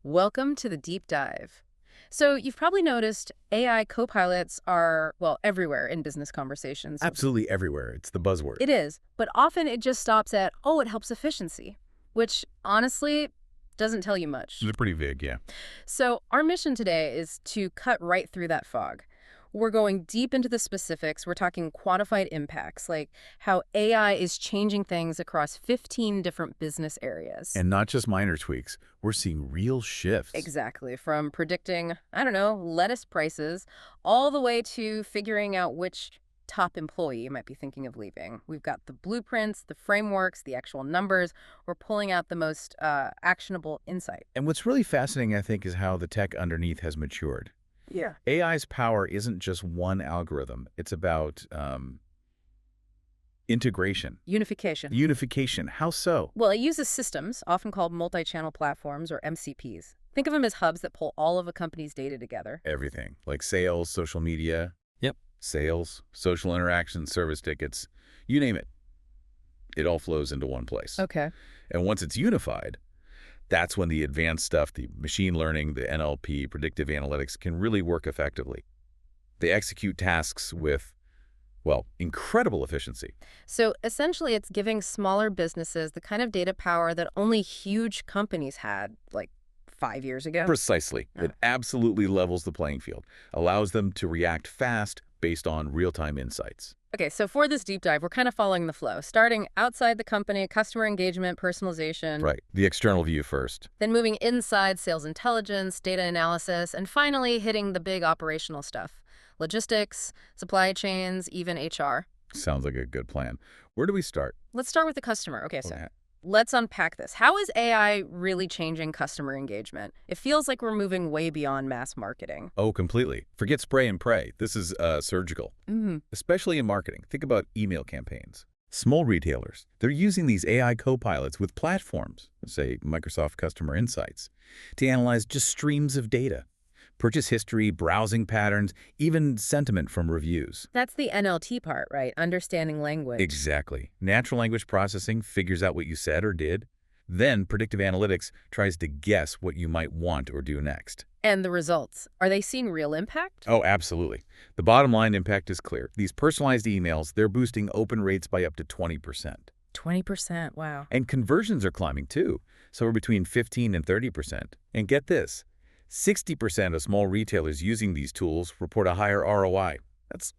Welcome to the deep dive. So, you've probably noticed AI copilots are, well, everywhere in business conversations. Absolutely everywhere. It's the buzzword. It is, but often it just stops at, oh, it helps efficiency, which honestly doesn't tell you much. They're pretty vague, yeah. So, our mission today is to cut right through that fog. We're going deep into the specifics. We're talking quantified impacts, like how AI is changing things across 15 different business areas. And not just minor tweaks. We're seeing real shifts. Exactly. From predicting, I don't know, lettuce prices, all the way to figuring out which top employee you might be thinking of leaving. We've got the blueprints, the frameworks, the actual numbers. We're pulling out the most actionable insight. And what's really fascinating, I think, is how the tech underneath has matured. Yeah. AI's power isn't just one algorithm. It's about integration, Unification. unification. How so? Well, it uses systems, often called multi-channel platforms or MCPs. Think of them as hubs that pull all of a company's data together. Everything, like sales, social media. Yep. Sales, social interactions, service tickets, you name it. It all flows into one place. Okay. And once it's unified, that's when the advanced stuff, the machine learning, the NLP, predictive analytics, can really work effectively. They execute tasks with, well, incredible efficiency. So essentially, it's giving smaller businesses the kind of data power that only huge companies had, like 5 years ago. Precisely. Oh. It absolutely levels the playing field, allows them to react fast based on real-time insights. Okay, so for this deep dive, we're kind of following the flow, starting outside the company, customer engagement, personalization, Right. The external view first. then moving inside sales intelligence, data analysis, and finally hitting the big operational stuff, logistics, supply chains, even HR. Sounds like a good plan. Where do we start? Let's start with the customer. Okay, so Okay. let's unpack this. How is AI really changing customer engagement? It feels like we're moving way beyond mass marketing. Oh, completely. Forget spray and pray. This is surgical, especially in marketing. Think about email campaigns. Small retailers, they're using these AI copilots with platforms, say Microsoft Customer Insights, to analyze just streams of data, purchase history, browsing patterns, even sentiment from reviews. That's the NLT part, right? Understanding language. Exactly. Natural language processing figures out what you said or did. Then predictive analytics tries to guess what you might want or do next. And the results, are they seeing real impact? Oh, absolutely. The bottom line impact is clear. These personalized emails, they're boosting open rates by up to 20%. 20%, wow. And conversions are climbing too, somewhere between 15 and 30%. And get this, 60% of small retailers using these tools report a higher ROI. That's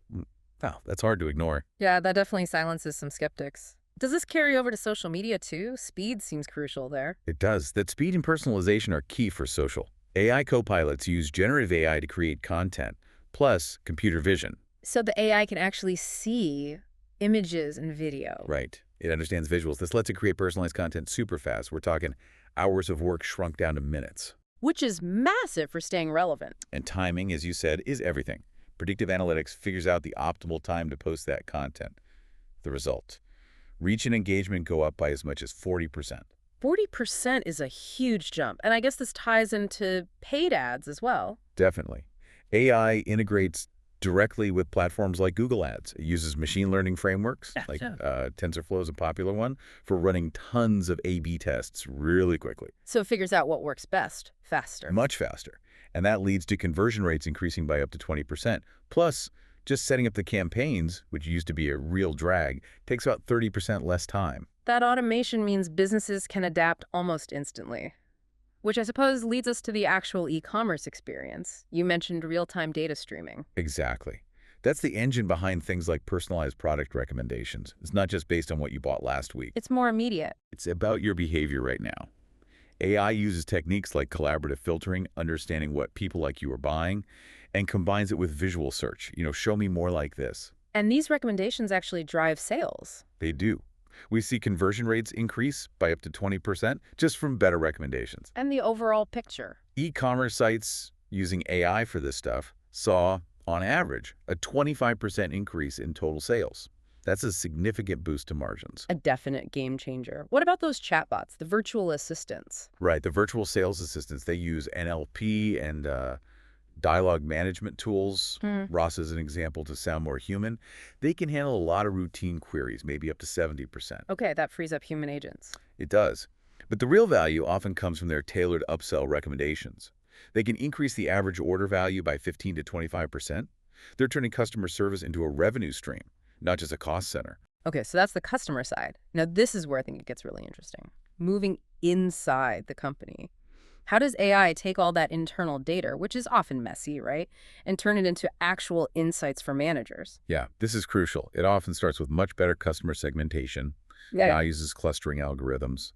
hard to ignore. Yeah, that definitely silences some skeptics. Does this carry over to social media too? Speed seems crucial there. It does. That speed and personalization are key for social. AI copilots use generative AI to create content, plus computer vision. So the AI can actually see images and video. Right. It understands visuals. This lets it create personalized content super fast. We're talking hours of work shrunk down to minutes. Which is massive for staying relevant. And timing, as you said, is everything. Predictive analytics figures out the optimal time to post that content. The result: reach and engagement go up by as much as 40%. 40% is a huge jump. And I guess this ties into paid ads as well. Definitely. AI integrates directly with platforms like Google Ads. It uses machine learning frameworks, like TensorFlow is a popular one, for running tons of A/B tests really quickly. So it figures out what works best, faster. Much faster. And that leads to conversion rates increasing by up to 20%. Plus, just setting up the campaigns, which used to be a real drag, takes about 30% less time. That automation means businesses can adapt almost instantly. Which I suppose leads us to the actual e-commerce experience. You mentioned real-time data streaming. Exactly. That's the engine behind things like personalized product recommendations. It's not just based on what you bought last week. It's more immediate. It's about your behavior right now. AI uses techniques like collaborative filtering, understanding what people like you are buying, and combines it with visual search. Show me more like this. And these recommendations actually drive sales. They do. We see conversion rates increase by up to 20% just from better recommendations. And the overall picture. E-commerce sites using AI for this stuff saw, on average, a 25% increase in total sales. That's a significant boost to margins. A definite game changer. What about those chatbots, the virtual assistants? Right. The virtual sales assistants, they use NLP and dialogue management tools. Ross is an example to sound more human. They can handle a lot of routine queries, maybe up to 70%. Okay, that frees up human agents. It does. But the real value often comes from their tailored upsell recommendations. They can increase the average order value by 15 to 25%. They're turning customer service into a revenue stream, not just a cost center. Okay, so that's the customer side. Now, this is where I think it gets really interesting. Moving inside the company. How does AI take all that internal data, which is often messy, right, and turn it into actual insights for managers? Yeah, this is crucial. It often starts with much better customer segmentation. Yeah. AI uses clustering algorithms.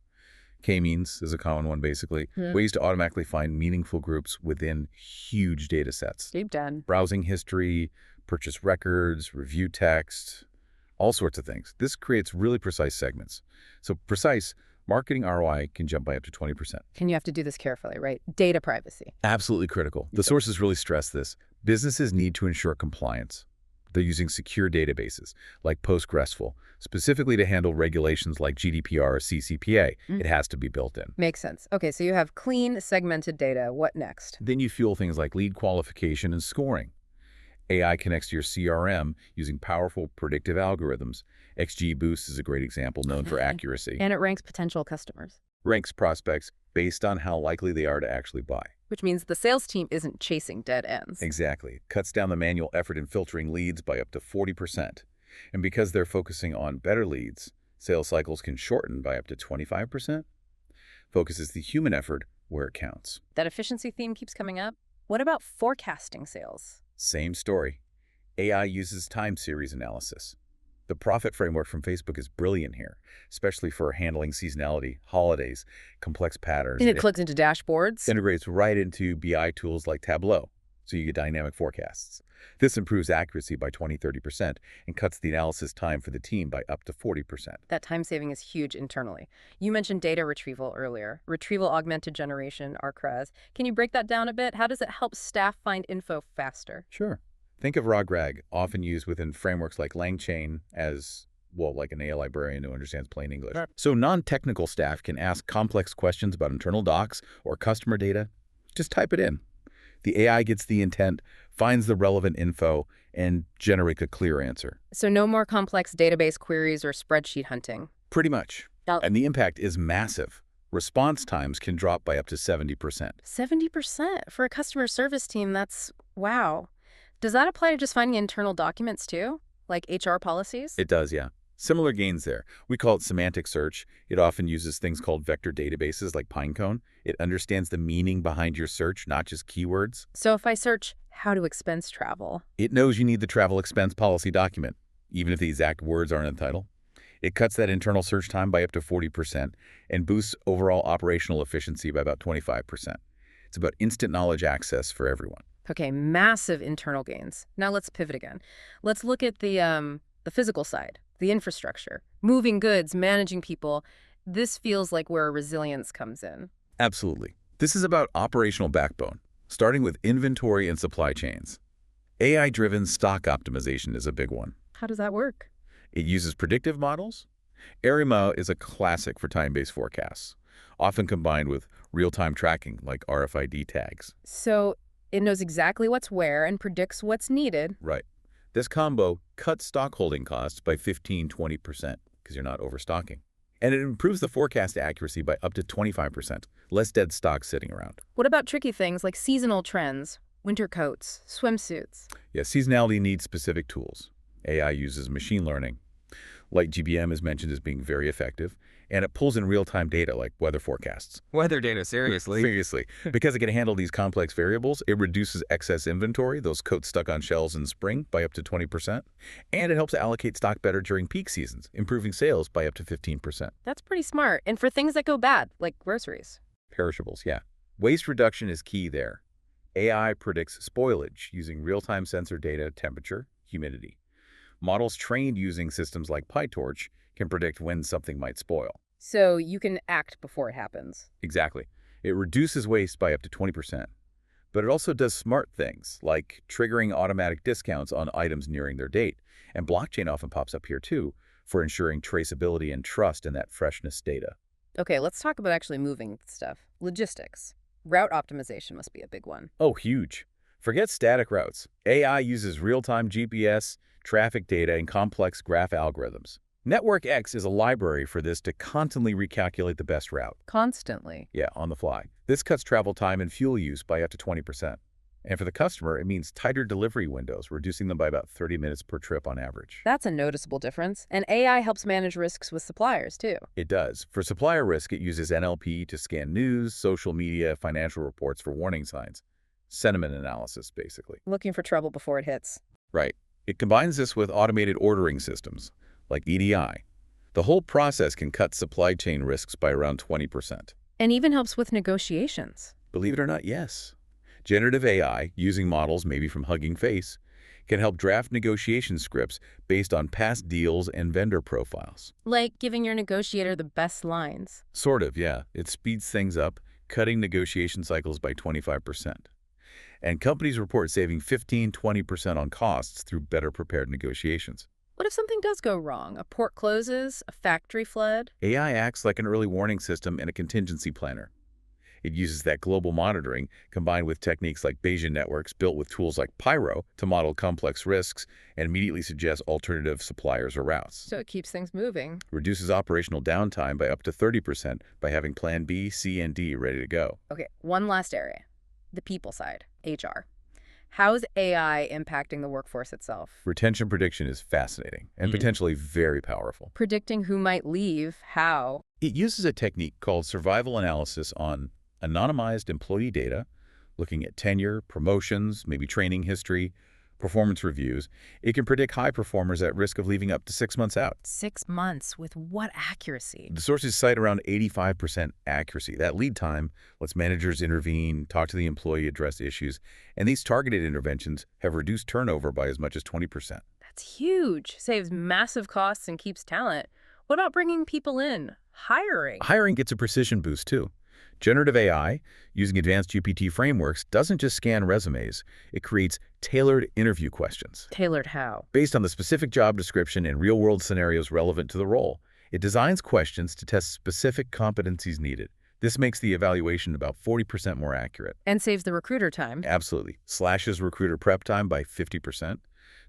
K-means is a common one, basically. Hmm. Ways to automatically find meaningful groups within huge data sets. Deep down. Browsing history, purchase records, review text, all sorts of things. This creates really precise segments. So precise, marketing ROI can jump by up to 20%. And you have to do this carefully, right? Data privacy. Absolutely critical. The sources really stress this. Businesses need to ensure compliance. They're using secure databases like PostgreSQL, specifically to handle regulations like GDPR or CCPA. It has to be built in. Makes sense. Okay, so you have clean, segmented data. What next? Then you fuel things like lead qualification and scoring. AI connects to your CRM using powerful predictive algorithms. XGBoost is a great example, known for accuracy. And it ranks potential customers, Ranks prospects based on how likely they are to actually buy. which means the sales team isn't chasing dead ends. Exactly. Cuts down the manual effort in filtering leads by up to 40%. And because they're focusing on better leads, sales cycles can shorten by up to 25%. Focuses the human effort where it counts. That efficiency theme keeps coming up. What about forecasting sales? Same story. AI uses time series analysis. The profit framework from Facebook is brilliant here, especially for handling seasonality, holidays, complex patterns. And it clicked into dashboards. Integrates right into BI tools like Tableau, so you get dynamic forecasts. This improves accuracy by 20–30% and cuts the analysis time for the team by up to 40%. That time saving is huge internally. You mentioned data retrieval earlier. Retrieval augmented generation, RCRAS. Can you break that down a bit? How does it help staff find info faster? Sure. Think of RAG, often used within frameworks like LangChain as, well, like an AI librarian who understands plain English. Right. So non-technical staff can ask complex questions about internal docs or customer data. Just type it in. The AI gets the intent, finds the relevant info, and generates a clear answer. So no more complex database queries or spreadsheet hunting. Pretty much. Now, And the impact is massive. Response times can drop by up to 70%. 70% for a customer service team, that's wow. Does that apply to just finding internal documents too? Like HR policies? It does, yeah. Similar gains there. We call it semantic search. It often uses things called vector databases like Pinecone. It understands the meaning behind your search, not just keywords. So if I search how to expense travel, It knows you need the travel expense policy document, even if the exact words aren't in the title. It cuts that internal search time by up to 40% and boosts overall operational efficiency by about 25%. It's about instant knowledge access for everyone. okay, massive internal gains. Now let's pivot again. Let's look at the physical side, the infrastructure, moving goods, managing people. This feels like where resilience comes in. Absolutely. This is about operational backbone, starting with inventory and supply chains. AI-driven stock optimization is a big one. How does that work? It uses predictive models. Arima is a classic for time-based forecasts, often combined with real-time tracking like RFID tags. So it knows exactly what's where and predicts what's needed. Right. This combo cuts stock holding costs by 15–20% because you're not overstocking. And it improves the forecast accuracy by up to 25%, less dead stock sitting around. What about tricky things like seasonal trends, winter coats, swimsuits? Yeah, seasonality needs specific tools. AI uses machine learning. Like GBM is mentioned as being very effective, and it pulls in real-time data like weather forecasts. Weather data, seriously? Seriously. Because it can handle these complex variables, it reduces excess inventory, those coats stuck on shelves in spring, by up to 20%. And it helps allocate stock better during peak seasons, improving sales by up to 15%. That's pretty smart. And for things that go bad, like groceries. Perishables, yeah. Waste reduction is key there. AI predicts spoilage using real-time sensor data, temperature, humidity. Models trained using systems like PyTorch can predict when something might spoil. So you can act before it happens. Exactly. It reduces waste by up to 20%. But it also does smart things, like triggering automatic discounts on items nearing their date. And blockchain often pops up here too, for ensuring traceability and trust in that freshness data. Okay, let's talk about actually moving stuff. Logistics. Route optimization must be a big one. Oh, huge. Forget static routes. AI uses real-time GPS, traffic data, and complex graph algorithms. Network X is a library for this to constantly recalculate the best route. Constantly. Yeah, on the fly. This cuts travel time and fuel use by up to 20%. And for the customer, it means tighter delivery windows, reducing them by about 30 minutes per trip on average. That's a noticeable difference. And AI helps manage risks with suppliers, too. It does. For supplier risk, it uses NLP to scan news, social media, financial reports for warning signs. Sentiment analysis, basically. Looking for trouble before it hits. Right. It combines this with automated ordering systems, like EDI. The whole process can cut supply chain risks by around 20%. And even helps with negotiations. Believe it or not, yes. Generative AI, using models maybe from Hugging Face, can help draft negotiation scripts based on past deals and vendor profiles. Like giving your negotiator the best lines. Sort of, yeah. It speeds things up, cutting negotiation cycles by 25%. And companies report saving 15–20% on costs through better prepared negotiations. What if something does go wrong? A port closes, a factory flood? AI acts like an early warning system and a contingency planner. It uses that global monitoring, combined with techniques like Bayesian networks built with tools like Pyro to model complex risks and immediately suggest alternative suppliers or routes. So it keeps things moving. Reduces operational downtime by up to 30% by having Plan B, C, and D ready to go. Okay, one last area. The people side, HR. How's AI impacting the workforce itself? Retention prediction is fascinating and potentially very powerful. Predicting who might leave, how? It uses a technique called survival analysis on anonymized employee data, looking at tenure, promotions, maybe training history, performance reviews. It can predict high performers at risk of leaving up to 6 months out. 6 months with what accuracy? The sources cite around 85% accuracy. That lead time lets managers intervene, talk to the employee, address issues, and these targeted interventions have reduced turnover by as much as 20%. That's huge. Saves massive costs and keeps talent. What about bringing people in? Hiring? Hiring gets a precision boost too. Generative AI, using advanced GPT frameworks, doesn't just scan resumes. It creates tailored interview questions. Tailored how? Based on the specific job description and real-world scenarios relevant to the role, it designs questions to test specific competencies needed. This makes the evaluation about 40% more accurate. And saves the recruiter time. Absolutely. Slashes recruiter prep time by 50%.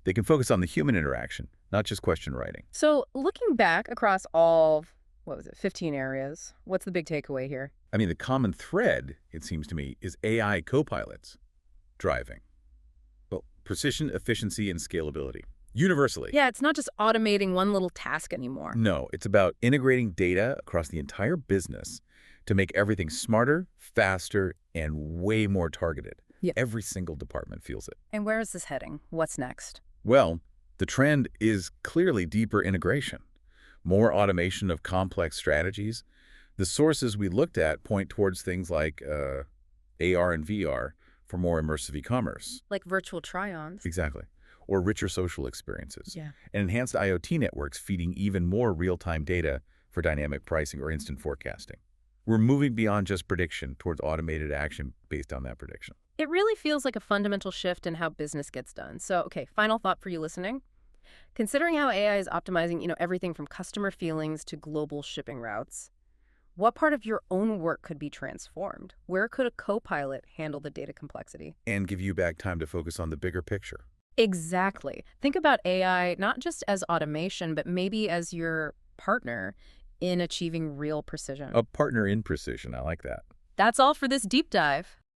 They can focus on the human interaction, not just question writing. So looking back across all, 15 areas, what's the big takeaway here? I mean, the common thread, it seems to me, is AI copilots driving. Well, precision, efficiency, and scalability. Universally. Yeah, it's not just automating one little task anymore. No, it's about integrating data across the entire business to make everything smarter, faster, and way more targeted. Yeah. Every single department feels it. And where is this heading? What's next? Well, the trend is clearly deeper integration, more automation of complex strategies. The sources we looked at point towards things like AR and VR for more immersive e-commerce. Like virtual try-ons. Exactly. Or richer social experiences. Yeah. And enhanced IoT networks feeding even more real-time data for dynamic pricing or instant forecasting. We're moving beyond just prediction towards automated action based on that prediction. It really feels like a fundamental shift in how business gets done. So, okay, final thought for you listening. Considering how AI is optimizing, everything from customer feelings to global shipping routes, what part of your own work could be transformed? Where could a copilot handle the data complexity? And give you back time to focus on the bigger picture. Exactly. Think about AI not just as automation, but maybe as your partner in achieving real precision. A partner in precision, I like that. That's all for this deep dive.